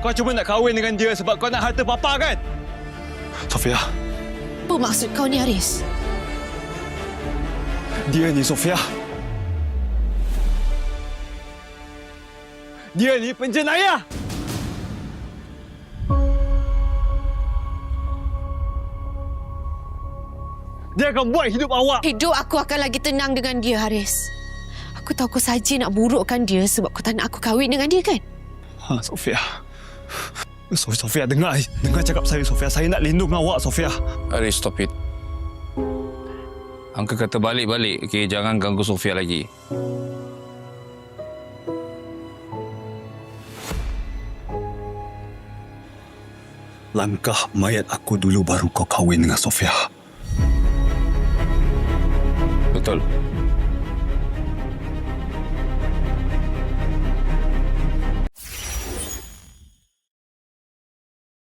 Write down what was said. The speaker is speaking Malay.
Kau cuma nak kahwin dengan dia sebab kau nak harta papa kan? Sofia, Apa maksud kau ni, Haris? dia ni Sofia. Dia ni penjenayah. Dia akan buat hidup awak. Hidup aku akan lagi tenang dengan dia, Haris. Aku tahu kau saja nak burukkan dia sebab kau tak nak aku kahwin dengan dia, kan? Sofia. Sofia, dengar cakap saya, Sofia. Saya nak lindung awak, Sofia. Haris, stop it. Uncle kata balik-balik. Okey, jangan ganggu Sofia lagi. Langkah mayat aku dulu baru kau kahwin dengan Sofia. Betul.